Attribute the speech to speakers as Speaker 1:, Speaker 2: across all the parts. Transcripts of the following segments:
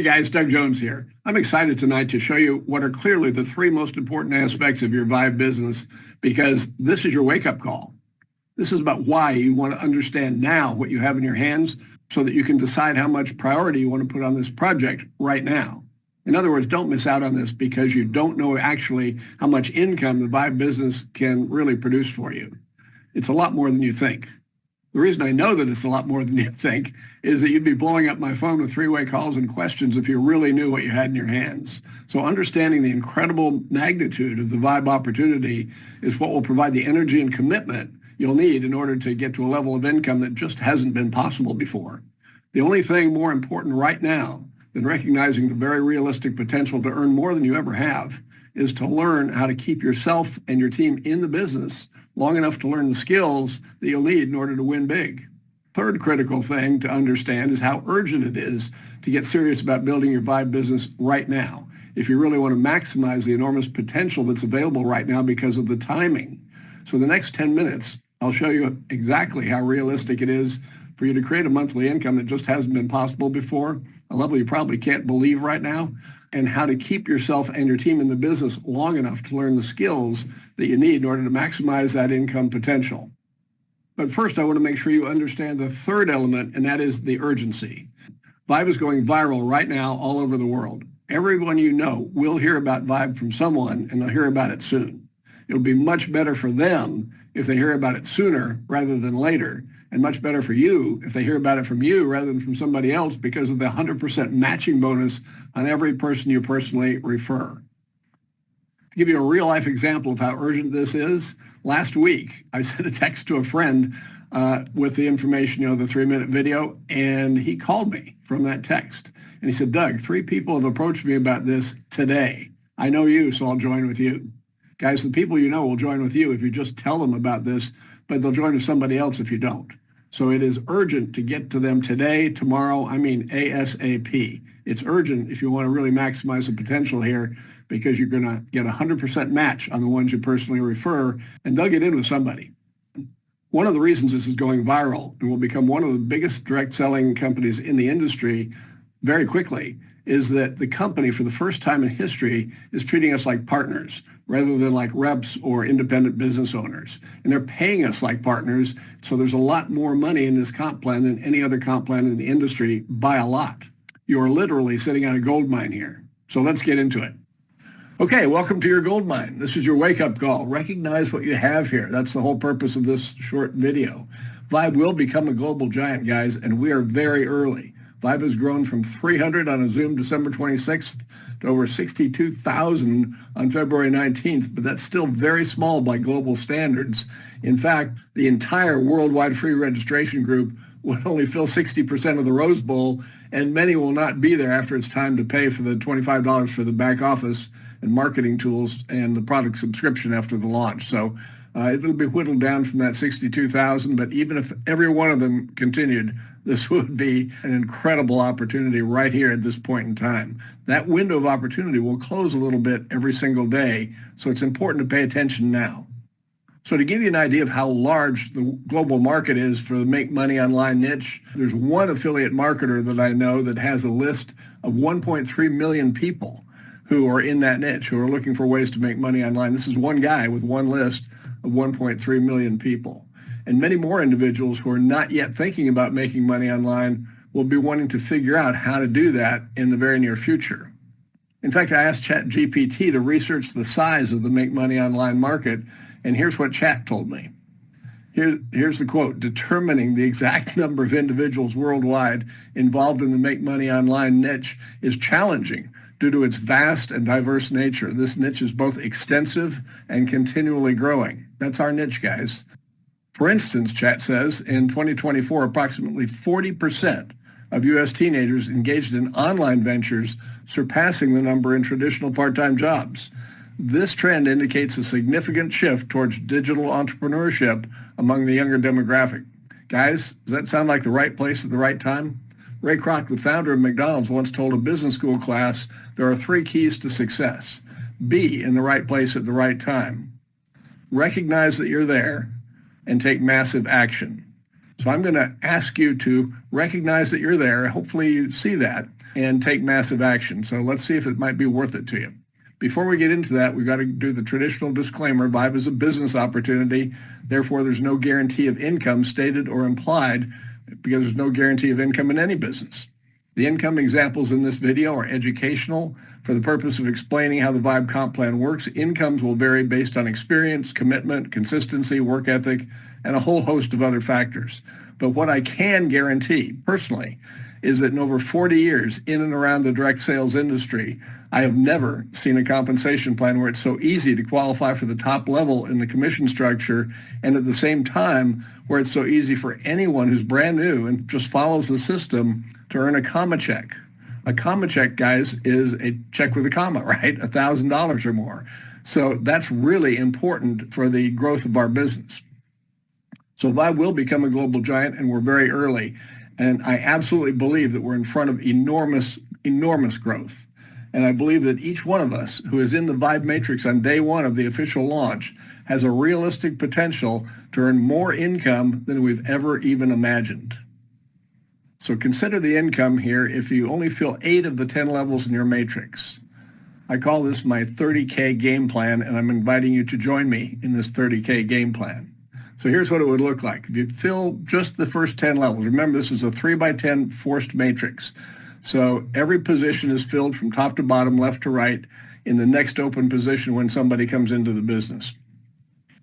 Speaker 1: Hey guys, Doug Jones here. I'm excited tonight to show you what are clearly the three most important aspects of your Vibe business, because this is your wake-up call. This is about why you want to understand now what you have in your hands so that you can decide how much priority you want to put on this project right now. In other words, don't miss out on this because you don't know actually how much income the Vibe business can really produce for you. It's a lot more than you think. The reason I know that it's a lot more than you think is that you'd be blowing up my phone with three-way calls and questions if you really knew what you had in your hands. So understanding the incredible magnitude of the Vibe opportunity is what will provide the energy and commitment you'll need in order to get to a level of income that just hasn't been possible before. The only thing more important right now than recognizing the very realistic potential to earn more than you ever have is to learn how to keep yourself and your team in the business long enough to learn the skills that you'll need in order to win big. Third critical thing to understand is how urgent it is to get serious about building your Vibe business right now if you really want to maximize the enormous potential that's available right now because of the timing. So the next 10 minutes, I'll show you exactly how realistic it is for you to create a monthly income that just hasn't been possible before, a level you probably can't believe right now, and how to keep yourself and your team in the business long enough to learn the skills that you need in order to maximize that income potential. But first, I want to make sure you understand the third element, and that is the urgency. Vibe is going viral right now all over the world. Everyone you know will hear about Vibe from someone, and they'll hear about it soon. It'll be much better for them if they hear about it sooner rather than later, and much better for you if they hear about it from you rather than from somebody else because of the 100% matching bonus on every person you personally refer. To give you a real-life example of how urgent this is, last week I sent a text to a friend with the information, the 3-minute video, and he called me from that text. And he said, Doug, 3 people have approached me about this today. I know you, so I'll join with you. Guys, the people you know will join with you if you just tell them about this, but they'll join with somebody else if you don't. So it is urgent to get to them today, tomorrow, ASAP. It's urgent if you want to really maximize the potential here because you're going to get a 100% match on the ones you personally refer, and they'll get in with somebody. One of the reasons this is going viral and will become one of the biggest direct selling companies in the industry very quickly is that the company, for the first time in history, is treating us like partners rather than like reps or independent business owners. And they're paying us like partners, so there's a lot more money in this comp plan than any other comp plan in the industry by a lot. You are literally sitting on a gold mine here. So let's get into it. Okay, welcome to your gold mine. This is your wake-up call. Recognize what you have here. That's the whole purpose of this short video. Vibe will become a global giant, guys, and we are very early. Vibe has grown from 300 on a Zoom December 26th to over 62,000 on February 19th, but that's still very small by global standards. In fact, the entire worldwide free registration group would only fill 60% of the Rose Bowl, and many will not be there after it's time to pay for the $25 for the back office and marketing tools and the product subscription after the launch. So it'll be whittled down from that 62,000, but even if every one of them continued, this would be an incredible opportunity right here at this point in time. That window of opportunity will close a little bit every single day, so it's important to pay attention now. So to give you an idea of how large the global market is for the make money online niche, there's one affiliate marketer that I know that has a list of 1.3 million people who are in that niche, who are looking for ways to make money online. This is one guy with one list of 1.3 million people. And many more individuals who are not yet thinking about making money online will be wanting to figure out how to do that in the very near future. In fact, I asked ChatGPT to research the size of the make money online market, and here's what Chat told me. Here's the quote: determining the exact number of individuals worldwide involved in the make money online niche is challenging due to its vast and diverse nature. This niche is both extensive and continually growing. That's our niche, guys. For instance, Chat says, in 2024, approximately 40% of U.S. teenagers engaged in online ventures, surpassing the number in traditional part-time jobs. This trend indicates a significant shift towards digital entrepreneurship among the younger demographic. Guys, does that sound like the right place at the right time? Ray Kroc, the founder of McDonald's, once told a business school class, there are 3 keys to success. Be in the right place at the right time. Recognize that you're there and take massive action. So I'm going to ask you to recognize that you're there. Hopefully you see that and take massive action. So let's see if it might be worth it to you. Before we get into that, we've got to do the traditional disclaimer. Vibe is a business opportunity. Therefore, there's no guarantee of income stated or implied because there's no guarantee of income in any business. The income examples in this video are educational for the purpose of explaining how the Vibe Comp Plan works. Incomes will vary based on experience, commitment, consistency, work ethic, and a whole host of other factors. But what I can guarantee personally is that in over 40 years in and around the direct sales industry, I have never seen a compensation plan where it's so easy to qualify for the top level in the commission structure, and at the same time where it's so easy for anyone who's brand new and just follows the system to earn a comma check. A comma check, guys, is a check with a comma, right? $1,000 or more. So that's really important for the growth of our business. So Vibe will become a global giant, and we're very early. And I absolutely believe that we're in front of enormous, enormous growth. And I believe that each one of us who is in the Vibe Matrix on day one of the official launch has a realistic potential to earn more income than we've ever even imagined. So consider the income here if you only fill 8 of the 10 levels in your matrix. I call this my 30K game plan, and I'm inviting you to join me in this 30K game plan. So here's what it would look like. If you fill just the first 10 levels, remember this is a 3x10 forced matrix. So every position is filled from top to bottom, left to right, in the next open position when somebody comes into the business.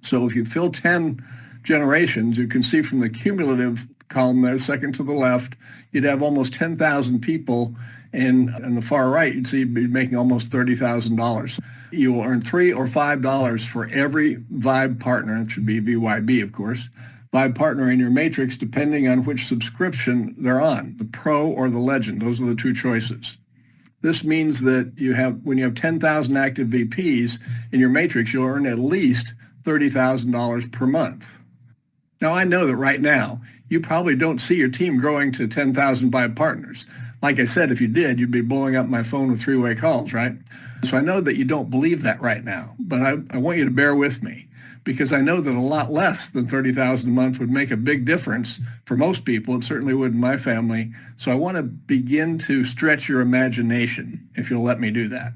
Speaker 1: So if you fill 10 generations, you can see from the cumulative column there, second to the left, you'd have almost 10,000 people, and on the far right, you'd see you'd be making almost $30,000. You will earn $3 or $5 for every Vibe partner. It should be VYB, of course. Vibe partner in your matrix, depending on which subscription they're on, the Pro or the Legend. Those are the two choices. This means that when you have 10,000 active VPs in your matrix, you'll earn at least $30,000 per month. Now, I know that right now, you probably don't see your team growing to 10,000 Vibe partners. Like I said, if you did, you'd be blowing up my phone with 3-way calls, right? So I know that you don't believe that right now, but I want you to bear with me because I know that a lot less than $30,000 a month would make a big difference for most people. It certainly would in my family. So I want to begin to stretch your imagination, if you'll let me do that.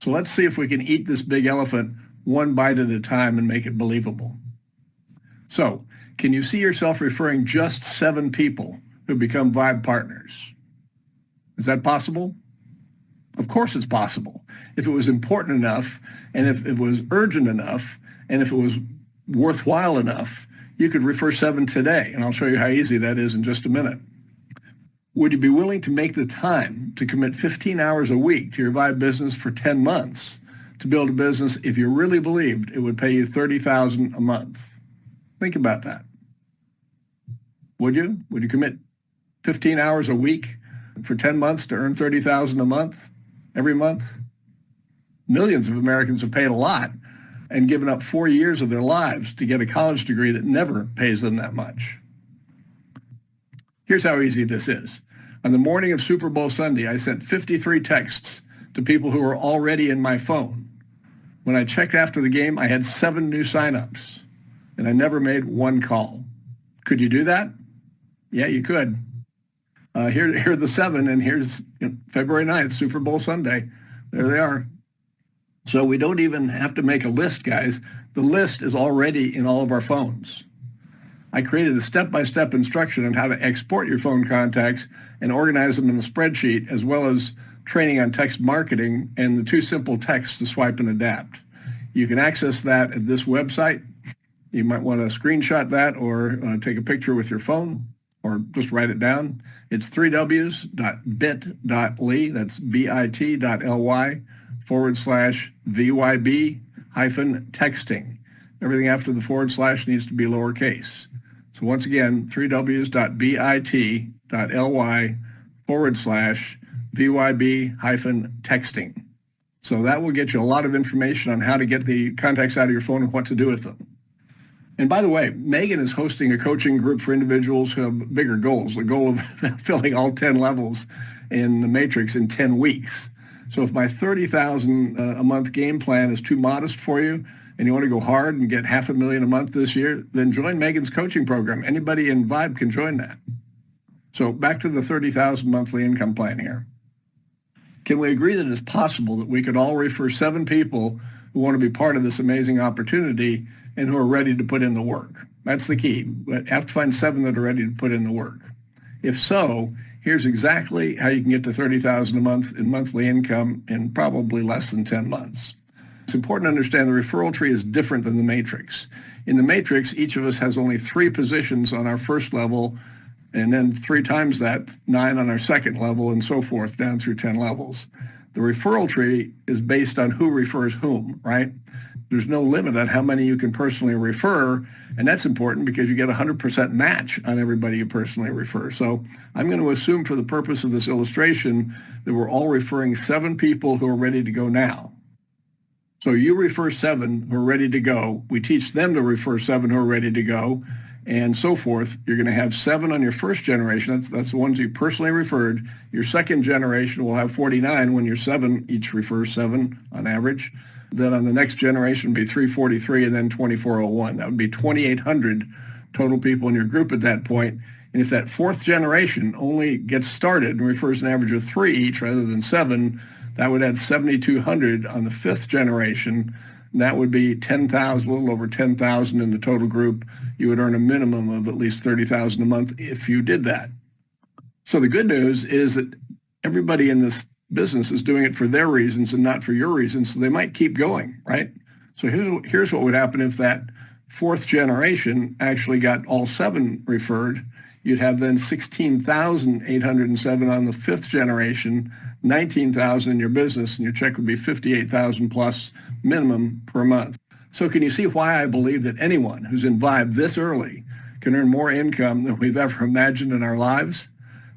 Speaker 1: So let's see if we can eat this big elephant one bite at a time and make it believable. So can you see yourself referring just 7 people who become Vibe partners? Is that possible? Of course it's possible. If it was important enough, and if it was urgent enough, and if it was worthwhile enough, you could refer 7 today, and I'll show you how easy that is in just a minute. Would you be willing to make the time to commit 15 hours a week to your Vibe business for 10 months to build a business if you really believed it would pay you $30,000 a month? Think about that. Would you? Would you commit 15 hours a week for 10 months to earn $30,000 a month, every month? Millions of Americans have paid a lot and given up 4 years of their lives to get a college degree that never pays them that much. Here's how easy this is. On the morning of Super Bowl Sunday, I sent 53 texts to people who were already in my phone. When I checked after the game, I had 7 new signups, and I never made 1 call. Could you do that? Yeah, you could. Here are the 7, and here's February 9th, Super Bowl Sunday. There they are. So we don't even have to make a list, guys. The list is already in all of our phones. I created a step-by-step instruction on how to export your phone contacts and organize them in a spreadsheet, as well as training on text marketing and the 2 simple texts to swipe and adapt. You can access that at this website. You might want to screenshot that or take a picture with your phone or just write it down. It's 3ws.bit.ly, that's bit.ly/VYB-texting. Everything after the / needs to be lowercase. So once again, 3ws.bit.ly/VYB-texting. So that will get you a lot of information on how to get the contacts out of your phone and what to do with them. And by the way, Megan is hosting a coaching group for individuals who have bigger goals, the goal of filling all 10 levels in the matrix in 10 weeks. So if my $30,000 a month game plan is too modest for you, and you want to go hard and get $500,000 a month this year, then join Megan's coaching program. Anybody in Vibe can join that. So back to the 30,000 monthly income plan here. Can we agree that it's possible that we could all refer 7 people who want to be part of this amazing opportunity and who are ready to put in the work? That's the key. But have to find 7 that are ready to put in the work. If so, here's exactly how you can get to 30,000 a month in monthly income in probably less than 10 months. It's important to understand the referral tree is different than the matrix. In the matrix, each of us has only 3 positions on our first level, and then 3 times that, 9 on our second level, and so forth down through 10 levels. The referral tree is based on who refers whom, right? There's no limit on how many you can personally refer, and that's important because you get a 100% match on everybody you personally refer. So I'm going to assume for the purpose of this illustration that we're all referring 7 people who are ready to go now. So you refer 7 who are ready to go. We teach them to refer 7 who are ready to go, and so forth. You're going to have 7 on your first generation. That's the ones you personally referred. Your second generation will have 49 when you're 7, each refers 7 on average. Then on the next generation would be 343 and then 2401. That would be 2,800 total people in your group at that point. And if that 4th generation only gets started and refers an average of 3 each rather than 7, that would add 7,200 on the 5th generation. And that would be 10,000, a little over 10,000 in the total group. You would earn a minimum of at least 30,000 a month if you did that. So the good news is that everybody in this business is doing it for their reasons and not for your reasons, so they might keep going, right? So here's what would happen if that 4th generation actually got all 7 referred. You'd have then 16,807 on the 5th generation, 19,000 in your business, and your check would be 58,000 plus minimum per month. So can you see why I believe that anyone who's in Vibe this early can earn more income than we've ever imagined in our lives?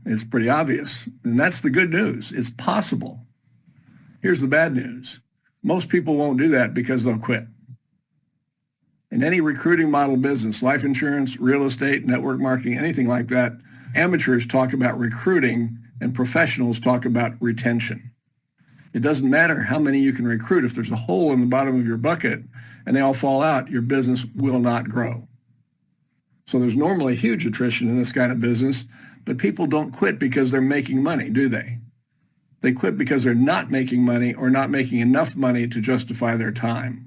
Speaker 1: It's pretty obvious. And that's the good news. It's possible. Here's the bad news. Most people won't do that because they'll quit. In any recruiting model business, life insurance, real estate, network marketing, anything like that, amateurs talk about recruiting and professionals talk about retention. It doesn't matter how many you can recruit. If there's a hole in the bottom of your bucket and they all fall out, your business will not grow. So there's normally huge attrition in this kind of business, but people don't quit because they're making money, do they? They quit because they're not making money or not making enough money to justify their time.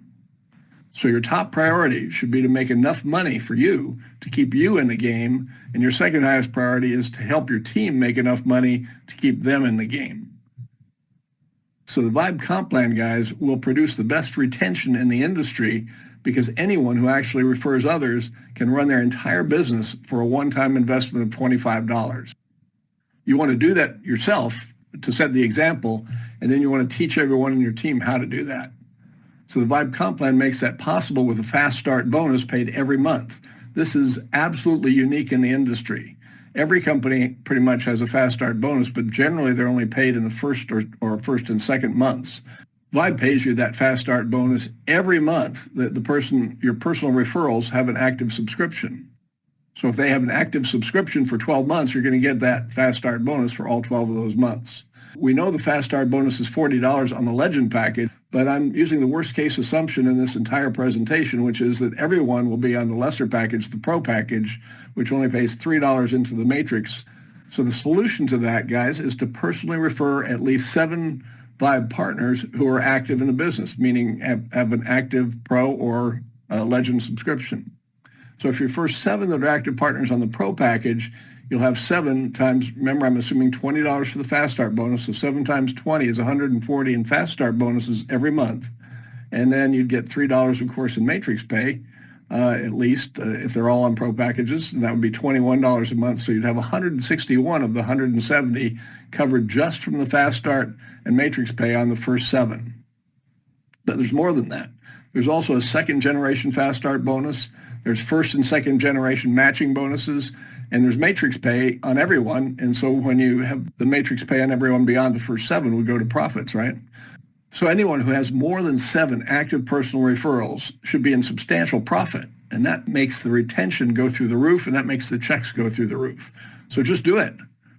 Speaker 1: So your top priority should be to make enough money for you to keep you in the game, and your second highest priority is to help your team make enough money to keep them in the game. So the Vibe Comp Plan guys will produce the best retention in the industry because anyone who actually refers others can run their entire business for a one-time investment of $25. You want to do that yourself to set the example, and then you want to teach everyone in your team how to do that. So the Vibe Comp Plan makes that possible with a fast start bonus paid every month. This is absolutely unique in the industry. Every company pretty much has a fast start bonus, but generally they're only paid in the first or first and second months. Vibe pays you that fast start bonus every month that your personal referrals have an active subscription. So if they have an active subscription for 12 months, you're going to get that fast start bonus for all 12 of those months. We know the fast start bonus is $40 on the Legend package, but I'm using the worst case assumption in this entire presentation, which is that everyone will be on the lesser package, the Pro package, which only pays $3 into the matrix. So the solution to that, guys, is to personally refer at least 7 Vibe partners who are active in the business, meaning have an active Pro or Legend subscription. So if your first 7 that are active partners on the Pro package, you'll have 7 times, remember I'm assuming $20 for the Fast Start bonus, so 7 times 20 is $140 in Fast Start bonuses every month. And then you'd get $3, of course, in Matrix pay, at least, if they're all on Pro packages, and that would be $21 a month. So you'd have 161 of the 170 covered just from the Fast Start and Matrix pay on the first 7. But there's more than that. There's also a second generation Fast Start bonus. There's first and second generation matching bonuses, and there's matrix pay on everyone. And so when you have the matrix pay on everyone beyond the first 7 would go to profits, right? So anyone who has more than 7 active personal referrals should be in substantial profit. And that makes the retention go through the roof, and that makes the checks go through the roof. So just do it.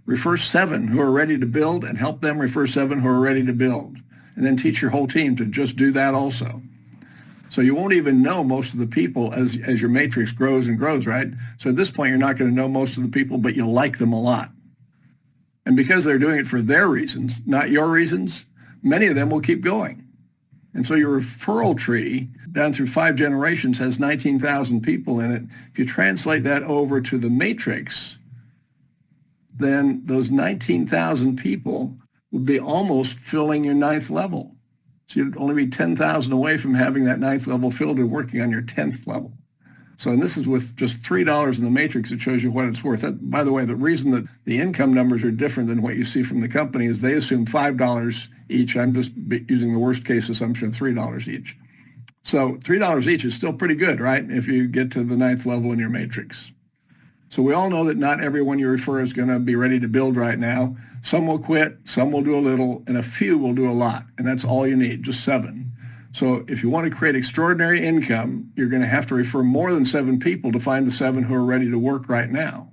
Speaker 1: Refer 7 who are ready to build and help them refer 7 who are ready to build. And then teach your whole team to just do that also. So you won't even know most of the people as your matrix grows and grows, right? So at this point, you're not going to know most of the people, but you'll like them a lot. And because they're doing it for their reasons, not your reasons, many of them will keep going. And so your referral tree down through 5 generations has 19,000 people in it. If you translate that over to the matrix, then those 19,000 people would be almost filling your 9th level. So you'd only be 10,000 away from having that 9th level filled and working on your 10th level. So, and this is with just $3 in the matrix. It shows you what it's worth. That, by the way, the reason that the income numbers are different than what you see from the company is they assume $5 each. I'm just using the worst case assumption of $3 each. So $3 each is still pretty good, right? If you get to the 9th level in your matrix. So we all know that not everyone you refer is going to be ready to build right now. Some will quit, some will do a little, and a few will do a lot. And that's all you need, just 7. So if you want to create extraordinary income, you're going to have to refer more than 7 people to find the 7 who are ready to work right now.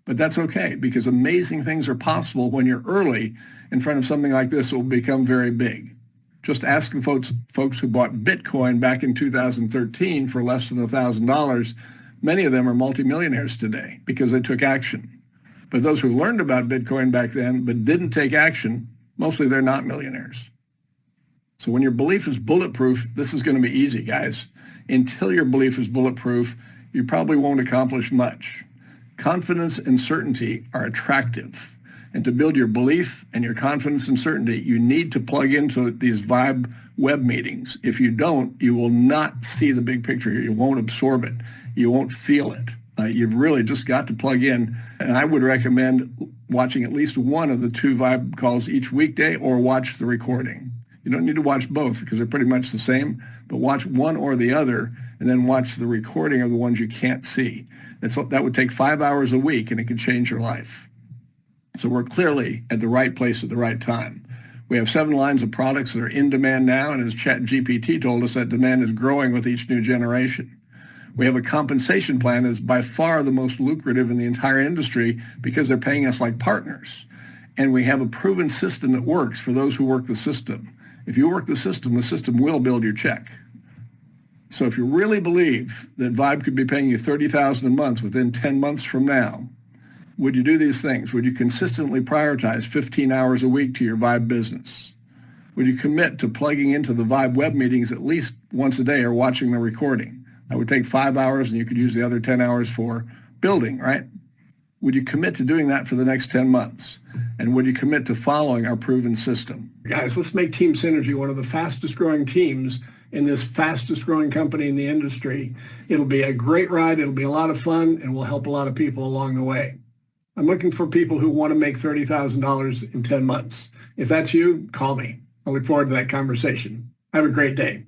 Speaker 1: But that's okay, because amazing things are possible when you're early in front of something like this that will become very big. Just ask the folks who bought Bitcoin back in 2013 for less than $1,000. Many of them are multimillionaires today because they took action. But those who learned about Bitcoin back then but didn't take action, mostly they're not millionaires. So when your belief is bulletproof, this is going to be easy, guys. Until your belief is bulletproof, you probably won't accomplish much. Confidence and certainty are attractive. And to build your belief and your confidence and certainty, you need to plug into these Vibe web meetings. If you don't, you will not see the big picture here. You won't absorb it. You won't feel it. You've really just got to plug in. And I would recommend watching at least one of the 2 Vibe calls each weekday or watch the recording. You don't need to watch both because they're pretty much the same, but watch one or the other and then watch the recording of the ones you can't see. That would take 5 hours a week and it could change your life. So we're clearly at the right place at the right time. We have 7 lines of products that are in demand now, and as ChatGPT told us, that demand is growing with each new generation. We have a compensation plan that is by far the most lucrative in the entire industry because they're paying us like partners. And we have a proven system that works for those who work the system. If you work the system will build your check. So if you really believe that Vibe could be paying you $30,000 a month within 10 months from now, would you do these things? Would you consistently prioritize 15 hours a week to your Vibe business? Would you commit to plugging into the Vibe web meetings at least once a day or watching the recording? That would take 5 hours and you could use the other 10 hours for building, right? Would you commit to doing that for the next 10 months? And would you commit to following our proven system? Guys, let's make Team Synergy one of the fastest growing teams in this fastest growing company in the industry. It'll be a great ride. It'll be a lot of fun and will help a lot of people along the way. I'm looking for people who want to make $30,000 in 10 months. If that's you, call me. I look forward to that conversation. Have a great day.